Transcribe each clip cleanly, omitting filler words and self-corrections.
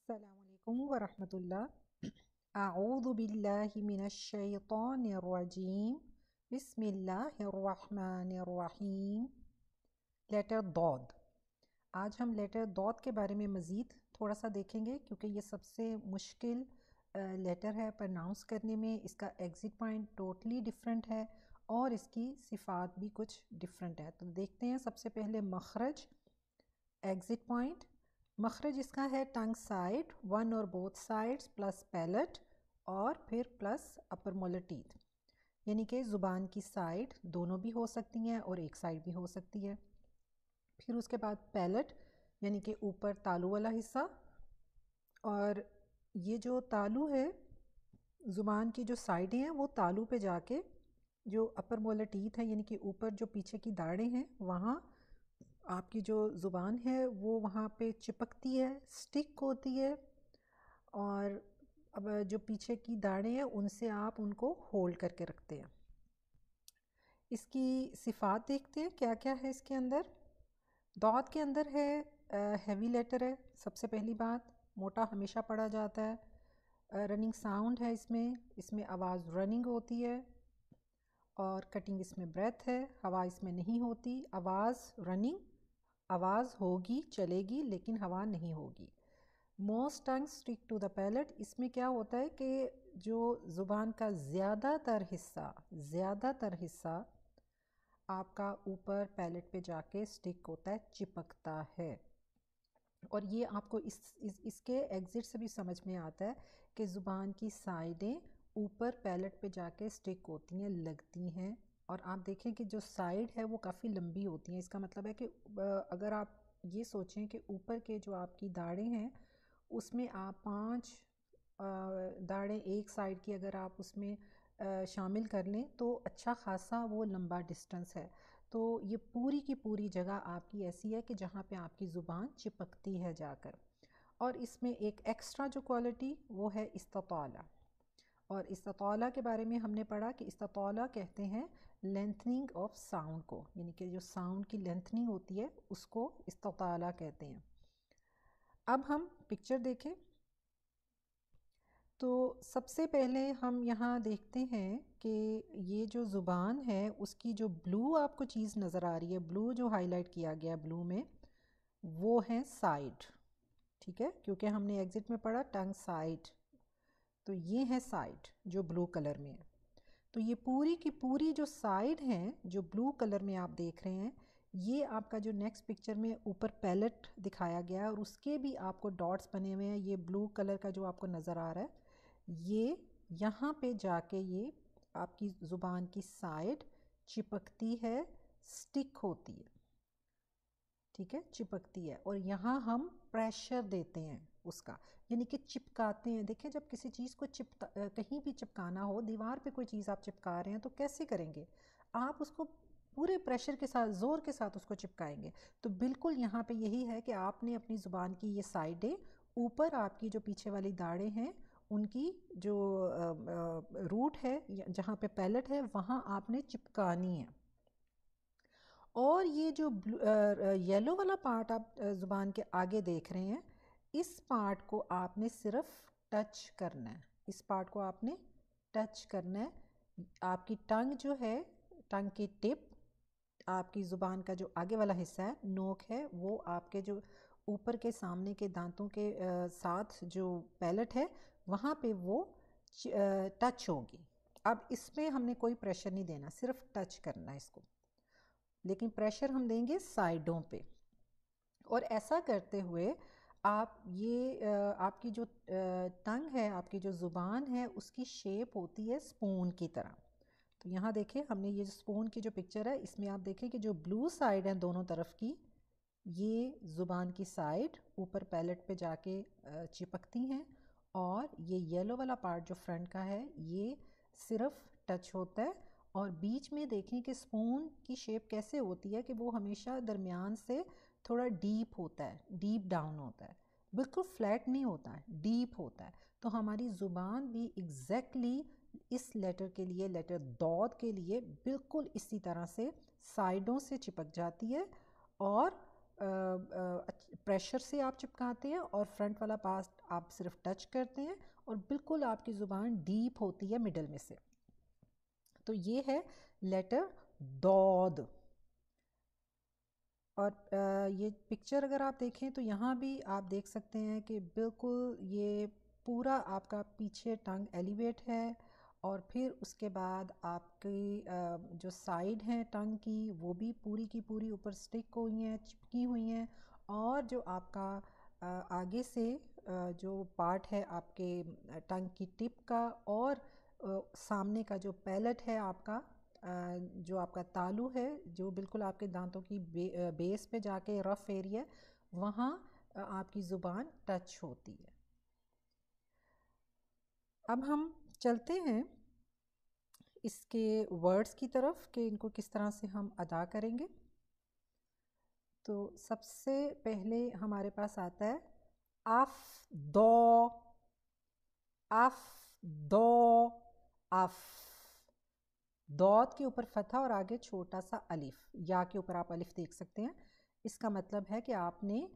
अस्सलामुअलैकुम वरहमतुल्लाह। अऊज़ु बिल्लाहि मिनश्शैतानिर्रजीम। बिस्मिल्लाहिर्रहमानिर्रहीम। लेटर दौद। आज हम लेटर दौद के बारे में मज़ीद थोड़ा सा देखेंगे क्योंकि ये सबसे मुश्किल लेटर है प्रोनाउंस करने में। इसका एग्ज़िट पॉइंट टोटली डिफरेंट है और इसकी सिफ़ात भी कुछ डिफरेंट है। तो देखते हैं सबसे पहले मखरज, एग्ज़िट पॉइंट। मखरज इसका है टंग साइड, वन और बोथ साइड्स प्लस पैलेट और फिर प्लस अपर मोलर टीथ, यानी कि ज़ुबान की साइड दोनों भी हो सकती हैं और एक साइड भी हो सकती है। फिर उसके बाद पैलेट यानी कि ऊपर तालू वाला हिस्सा, और ये जो तालू है ज़ुबान की जो साइडें हैं वो तालू पे जाके जो अपर मोलर टीथ है यानी कि ऊपर जो पीछे की दाढ़ें हैं वहाँ आपकी जो ज़ुबान है वो वहाँ पे चिपकती है, स्टिक होती है, और अब जो पीछे की दाढ़ें हैं उनसे आप उनको होल्ड करके रखते हैं। इसकी सिफ़ात देखते हैं क्या क्या है इसके अंदर। दौद के अंदर है हैवी लेटर है, सबसे पहली बात। मोटा हमेशा पढ़ा जाता है। रनिंग साउंड है इसमें आवाज़ रनिंग होती है, और कटिंग इसमें ब्रेथ है, हवा इसमें नहीं होती। आवाज़ रनिंग, आवाज़ होगी चलेगी लेकिन हवा नहीं होगी। Most tongue stick to the palate, इसमें क्या होता है कि जो ज़ुबान का ज़्यादातर हिस्सा आपका ऊपर पैलेट पे जाके स्टिक होता है, चिपकता है। और ये आपको इसके एग्ज़िट से भी समझ में आता है कि ज़ुबान की साइडें ऊपर पैलेट पे जाके स्टिक होती हैं, लगती हैं। और आप देखें कि जो साइड है वो काफ़ी लंबी होती हैं। इसका मतलब है कि अगर आप ये सोचें कि ऊपर के जो आपकी दाढ़ें हैं उसमें आप 5 दाढ़ें एक साइड की अगर आप उसमें शामिल कर लें तो अच्छा खासा वो लंबा डिस्टेंस है। तो ये पूरी की पूरी जगह आपकी ऐसी है कि जहाँ पे आपकी ज़ुबान चिपकती है जाकर। और इसमें एक एक्स्ट्रा जो क्वालिटी वो है इस्ताला। और इस्ताला के बारे में हमने पढ़ा कि इस्ताला कहते हैं लेंथनिंग ऑफ साउंड को, यानी कि जो साउंड की लेंथनिंग होती है उसको इस्ताला कहते हैं। अब हम पिक्चर देखें तो सबसे पहले हम यहाँ देखते हैं कि ये जो ज़ुबान है उसकी जो ब्लू आपको चीज़ नज़र आ रही है, ब्लू जो हाईलाइट किया गया ब्लू में, वो है साइड। ठीक है, क्योंकि हमने एग्ज़िट में पढ़ा टंग साइड, तो ये है साइड जो ब्लू कलर में है। तो ये पूरी की पूरी जो साइड है जो ब्लू कलर में आप देख रहे हैं, ये आपका जो नेक्स्ट पिक्चर में ऊपर पैलेट दिखाया गया है और उसके भी आपको डॉट्स बने हुए हैं। ये ब्लू कलर का जो आपको नज़र आ रहा है, ये यहाँ पे जाके ये आपकी ज़ुबान की साइड चिपकती है, स्टिक होती है। ठीक है, चिपकती है, और यहाँ हम प्रेशर देते हैं उसका, यानी कि चिपकाते हैं। देखिए, जब किसी चीज़ को कहीं भी चिपकाना हो, दीवार पे कोई चीज़ आप चिपका रहे हैं तो कैसे करेंगे? आप उसको पूरे प्रेशर के साथ, ज़ोर के साथ उसको चिपकाएंगे। तो बिल्कुल यहाँ पे यही है कि आपने अपनी ज़ुबान की ये साइडें ऊपर आपकी जो पीछे वाली दाढ़ें हैं उनकी जो रूट है जहाँ पे पैलेट है वहाँ आपने चिपकानी है। और ये जो येलो वाला पार्ट आप ज़ुबान के आगे देख रहे हैं, इस पार्ट को आपने सिर्फ टच करना है। इस पार्ट को आपने टच करना है। आपकी टंग जो है, टंग की टिप, आपकी ज़ुबान का जो आगे वाला हिस्सा है, नोक है, वो आपके जो ऊपर के सामने के दांतों के साथ जो पैलेट है वहाँ पे वो टच होगी। अब इसमें हमने कोई प्रेशर नहीं देना, सिर्फ टच करना है इसको, लेकिन प्रेशर हम देंगे साइडों पे। और ऐसा करते हुए आप ये आपकी जो टंग है, आपकी जो ज़ुबान है, उसकी शेप होती है स्पून की तरह। तो यहाँ देखें, हमने ये स्पून की जो पिक्चर है इसमें आप देखें कि जो ब्लू साइड है दोनों तरफ की, ये ज़ुबान की साइड ऊपर पैलेट पे जाके चिपकती हैं, और ये येलो वाला पार्ट जो फ्रंट का है ये सिर्फ टच होता है। और बीच में देखें कि स्पून की शेप कैसे होती है कि वो हमेशा दरमियान से थोड़ा डीप होता है, डीप डाउन होता है, बिल्कुल फ्लैट नहीं होता है, डीप होता है। तो हमारी ज़ुबान भी एग्जैक्टली इस लेटर के लिए, लेटर दौद के लिए, बिल्कुल इसी तरह से साइडों से चिपक जाती है और प्रेशर से आप चिपकाते हैं और फ्रंट वाला पार्ट आप सिर्फ टच करते हैं और बिल्कुल आपकी ज़ुबान डीप होती है मिडल में से। तो ये है लेटर दौद। और ये पिक्चर अगर आप देखें तो यहाँ भी आप देख सकते हैं कि बिल्कुल ये पूरा आपका पीछे टंग एलिवेट है और फिर उसके बाद आपकी जो साइड हैं टंग की वो भी पूरी की पूरी ऊपर स्टिक हुई हैं, चिपकी हुई हैं। और जो आपका आगे से जो पार्ट है आपके टंग की टिप का और सामने का जो पैलेट है आपका, जो आपका तालू है जो बिल्कुल आपके दांतों की बेस पे जाके रफ एरिया वहाँ आपकी ज़ुबान टच होती है। अब हम चलते हैं इसके वर्ड्स की तरफ कि इनको किस तरह से हम अदा करेंगे। तो सबसे पहले हमारे पास आता है अफ दो, अफ दो, अफ। दौद के ऊपर फतहा और आगे छोटा सा अलिफ, या के ऊपर आप अलिफ देख सकते हैं। इसका मतलब है कि आपने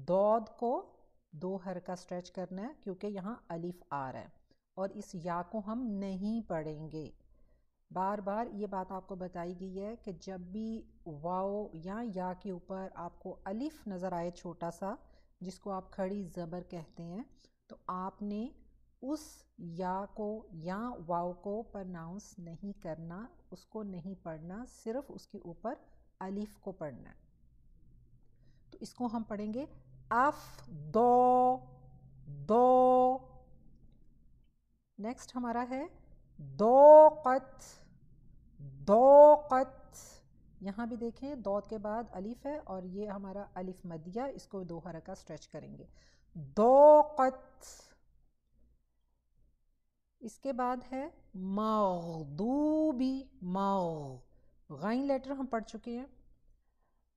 दौद को दो हरका स्ट्रेच करना है क्योंकि यहाँ अलिफ आ रहा है और इस या को हम नहीं पढ़ेंगे। बार बार ये बात आपको बताई गई है कि जब भी वाओ या के ऊपर आपको अलिफ नज़र आए छोटा सा, जिसको आप खड़ी ज़बर कहते हैं, तो आपने उस या को या वाओ को प्रनाउंस नहीं करना, उसको नहीं पढ़ना, सिर्फ उसके ऊपर अलिफ को पढ़ना है। तो इसको हम पढ़ेंगे अफ दो, दो। नेक्स्ट हमारा है दोक़त, दोक़त। यहाँ भी देखें दौद के बाद अलिफ है और ये हमारा अलिफ मदिया, इसको दो हरका स्ट्रेच करेंगे, दोक़त। इसके बाद है मग़दूबी, गैन लेटर हम पढ़ चुके हैं,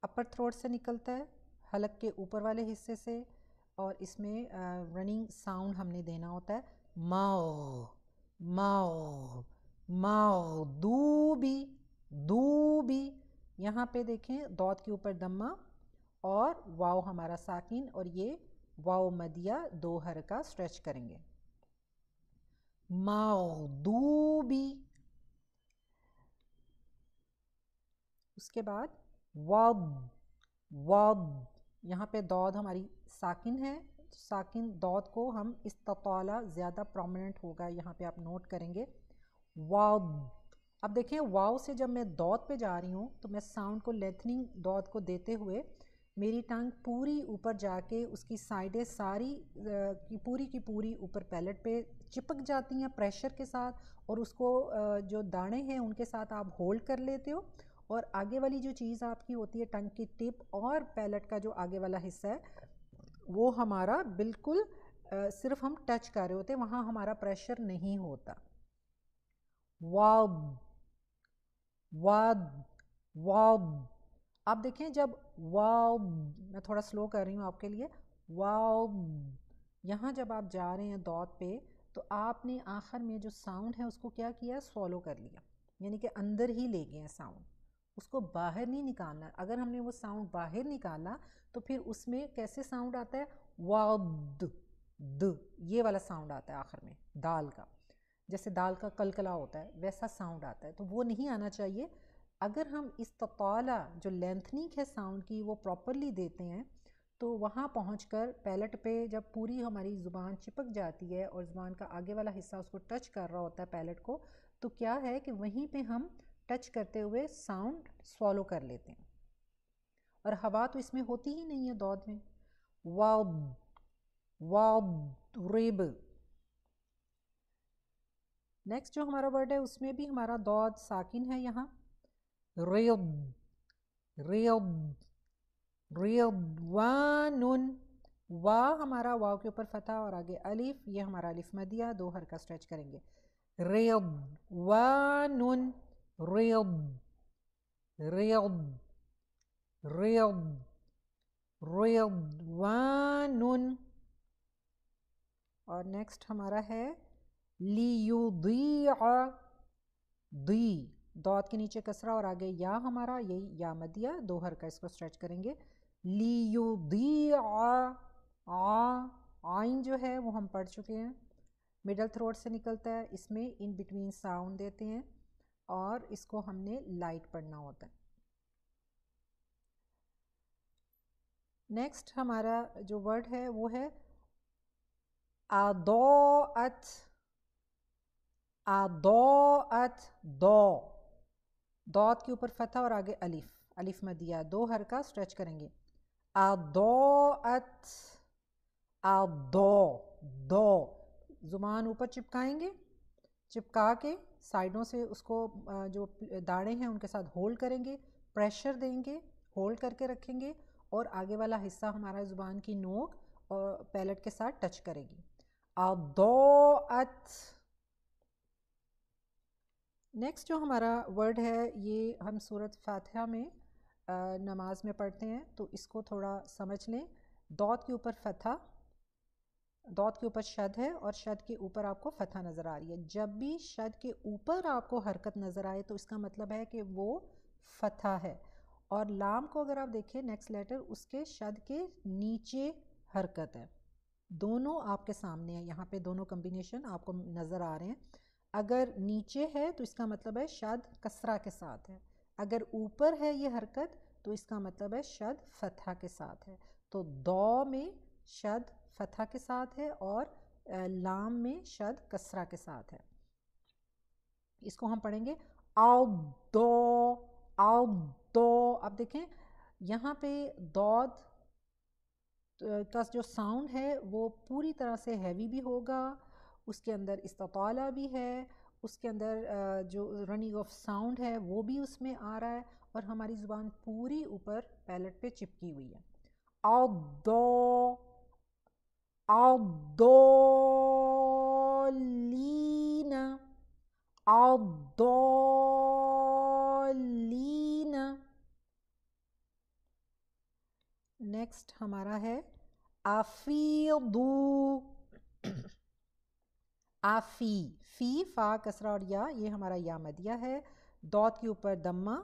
अपर थ्रोट से निकलता है हलक के ऊपर वाले हिस्से से और इसमें रनिंग साउंड हमने देना होता है मग़दूबी, दूबी। यहाँ पे देखें दौद के ऊपर दम्मा और वाव हमारा साकिन और ये वाव मदिया दो हरका स्ट्रेच करेंगे, मग़दूबी। उसके बाद वद, वद। यहाँ पे दौद हमारी साकिन है, साकिन दौद को हम इस तताला ज़्यादा प्रोमिनेंट होगा, यहाँ पे आप नोट करेंगे वद। अब देखें वाव से जब मैं दौद पे जा रही हूँ तो मैं साउंड को लेंथनिंग दौद को देते हुए मेरी टंग पूरी ऊपर जाके उसकी साइडें सारी की पूरी ऊपर पैलेट पे चिपक जाती हैं प्रेशर के साथ, और उसको जो दाने हैं उनके साथ आप होल्ड कर लेते हो और आगे वाली जो चीज़ आपकी होती है टंग की टिप और पैलेट का जो आगे वाला हिस्सा है वो हमारा बिल्कुल सिर्फ हम टच कर रहे होते हैं, वहाँ हमारा प्रेशर नहीं होता। वाद, वाद, वाद। आप देखें जब वाव, मैं थोड़ा स्लो कर रही हूँ आपके लिए, वाव, यहाँ जब आप जा रहे हैं दौद पे तो आपने आखिर में जो साउंड है उसको क्या किया, स्वॉलो कर लिया, यानी कि अंदर ही ले गए हैं साउंड, उसको बाहर नहीं निकालना। अगर हमने वो साउंड बाहर निकाला तो फिर उसमें कैसे साउंड आता है, वाद, द, ये वाला साउंड आता है आखिर में दाल का, जैसे दाल का कलकला होता है वैसा साउंड आता है, तो वो नहीं आना चाहिए। अगर हम इस तताला जो लेंथनिंग है साउंड की वो प्रॉपरली देते हैं तो वहाँ पहुँचकर पैलेट पे जब पूरी हमारी ज़ुबान चिपक जाती है और ज़ुबान का आगे वाला हिस्सा उसको टच कर रहा होता है पैलेट को, तो क्या है कि वहीं पे हम टच करते हुए साउंड स्वॉलो कर लेते हैं और हवा तो इसमें होती ही नहीं है दौद में। वाद, वाद, रिब। नेक्स्ट जो हमारा वर्ड है उसमें भी हमारा दौद साकिन है, यहाँ रिद, रिद, रिदवानुन। वाह हमारा वाव के ऊपर फतह और आगे अलिफ, ये हमारा अलिफ मदिया दो हरका स्ट्रेच करेंगे, रिदवानुन, रिद, रिद, रिद, रिदवानुन। और नेक्स्ट हमारा है लियुदिया, दी, दौद के नीचे कसरा और आगे या हमारा यही या मदिया दो हरका, इसको स्ट्रेच करेंगे, लियुदिया, आइन जो है वो हम पढ़ चुके हैं, मिडल थ्रोट से निकलता है, इसमें इन बिटवीन साउंड देते हैं और इसको हमने लाइट पढ़ना होता है। नेक्स्ट हमारा जो वर्ड है वो है आदौअत, आदौअत, दो, दौत के ऊपर फतह और आगे अलिफ, अलिफ मदिया, दो हरका स्ट्रेच करेंगे। आदौअत, आदो, दो, जुबान ऊपर चिपकाएंगे, चिपका के साइडों से उसको जो दाढ़े हैं उनके साथ होल्ड करेंगे, प्रेशर देंगे, होल्ड करके रखेंगे और आगे वाला हिस्सा हमारा जुबान की नोक और पैलेट के साथ टच करेगी। अदौअत। नेक्स्ट जो हमारा वर्ड है ये हम सूरत फातिहा में नमाज में पढ़ते हैं, तो इसको थोड़ा समझ लें। दौत के ऊपर फतह, दौत के ऊपर शद है और शद के ऊपर आपको फतह नज़र आ रही है। जब भी शद के ऊपर आपको हरकत नज़र आए तो इसका मतलब है कि वो फतह है। और लाम को अगर आप देखें नेक्स्ट लेटर, उसके शद के नीचे हरकत है। दोनों आपके सामने है, यहाँ पे दोनों कम्बिनेशन आपको नज़र आ रहे हैं। अगर नीचे है तो इसका मतलब है शद कसरा के साथ है, अगर ऊपर है ये हरकत तो इसका मतलब है शद फतह के साथ है। तो दौ में शद फतह के साथ है और लाम में शद कसरा के साथ है। इसको हम पढ़ेंगे आओ दो, आओ दो। अब देखें यहाँ पे दौद का जो साउंड है वो पूरी तरह से हैवी भी होगा, उसके अंदर इस्ताला भी है, उसके अंदर जो रनिंग ऑफ साउंड है वो भी उसमें आ रहा है और हमारी ज़ुबान पूरी ऊपर पैलेट पे चिपकी हुई है। आओ दो, आओ दो लीना, आओ दो लीना। नेक्स्ट हमारा है आफीदू, आफी, फी फा कसरा और या, ये हमारा या मदिया है। दौत के ऊपर दम्मा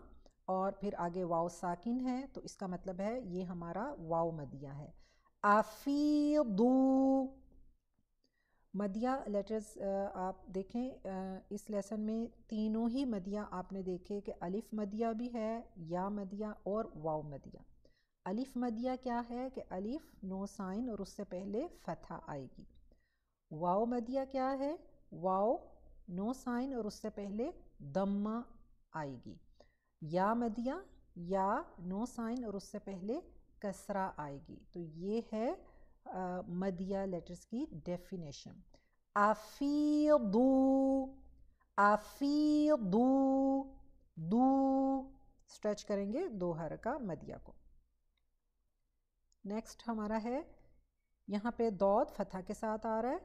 और फिर आगे वाव साकिन है, तो इसका मतलब है ये हमारा वाव मदिया है। आफीदू। मदिया लेटर्स आप देखें इस लेसन में तीनों ही मदिया आपने देखे कि अलिफ मदिया भी है, या मदिया और वाव मदिया। अलिफ मदिया क्या है कि अलिफ नो साइन और उससे पहले फतहा आएगी। वाव मदिया क्या है, वाव नो साइन और उससे पहले दम्मा आएगी। या मदिया, या नो साइन और उससे पहले कसरा आएगी। तो ये है मदिया लेटर्स की डेफिनेशन। आफीदू, आफीदू, दू स्ट्रेच करेंगे दो हरका मदिया को। नेक्स्ट हमारा है यहाँ पे दौद फतह के साथ आ रहा है,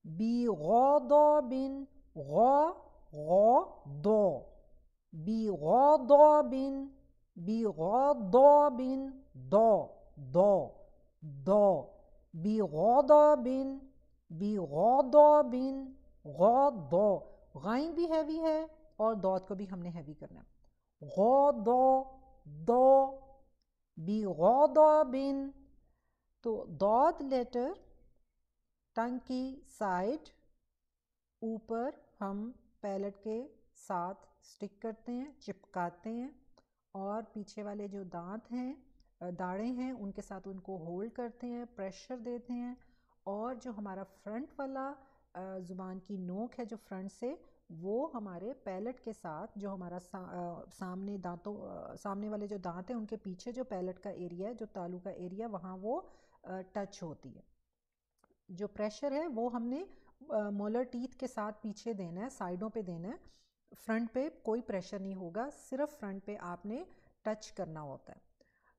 बी गौ बिन, गौ गौ दो, बी गौ बिन, बी गौ बिन, दो दो दो, बी गौ बिन, बी गौ बिन, गौ दो। गाइन भी हैवी है और दौद को भी हमने हैवी करना है। गौ दो, दो, बी गौ बिन। तो दौद लेटर टंग की साइड ऊपर हम पैलेट के साथ स्टिक करते हैं, चिपकाते हैं और पीछे वाले जो दांत हैं, दाढ़ें हैं, उनके साथ उनको होल्ड करते हैं, प्रेशर देते हैं और जो हमारा फ्रंट वाला ज़ुबान की नोक है जो फ्रंट से, वो हमारे पैलेट के साथ जो हमारा सामने दांतों सामने वाले जो दांत हैं उनके पीछे जो पैलेट का एरिया है, जो तालू का एरिया, वहाँ वो टच होती है। जो प्रेशर है वो हमने मोलर टीथ के साथ पीछे देना है, साइडों पे देना है, फ्रंट पे कोई प्रेशर नहीं होगा, सिर्फ फ्रंट पे आपने टच करना होता है।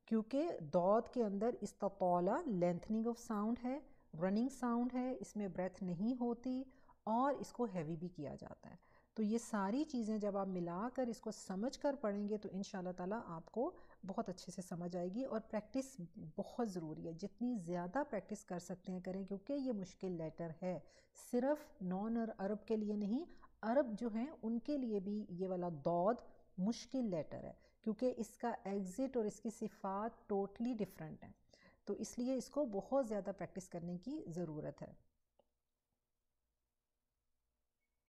क्योंकि दौद के अंदर इस्ततौला लेंथनिंग ऑफ साउंड है, रनिंग साउंड है, इसमें ब्रेथ नहीं होती और इसको हैवी भी किया जाता है। तो ये सारी चीज़ें जब आप मिलाकर इसको समझ कर पढ़ेंगे तो इंशाल्लाह ताला आपको बहुत अच्छे से समझ आएगी। और प्रैक्टिस बहुत ज़रूरी है, जितनी ज़्यादा प्रैक्टिस कर सकते हैं करें, क्योंकि ये मुश्किल लेटर है, सिर्फ नॉन अरब के लिए नहीं, अरब जो हैं उनके लिए भी ये वाला दौद मुश्किल लेटर है, क्योंकि इसका एग्ज़िट और इसकी सिफ़ात टोटली डिफरेंट हैं। तो इसलिए इसको बहुत ज़्यादा प्रैक्टिस करने की ज़रूरत है।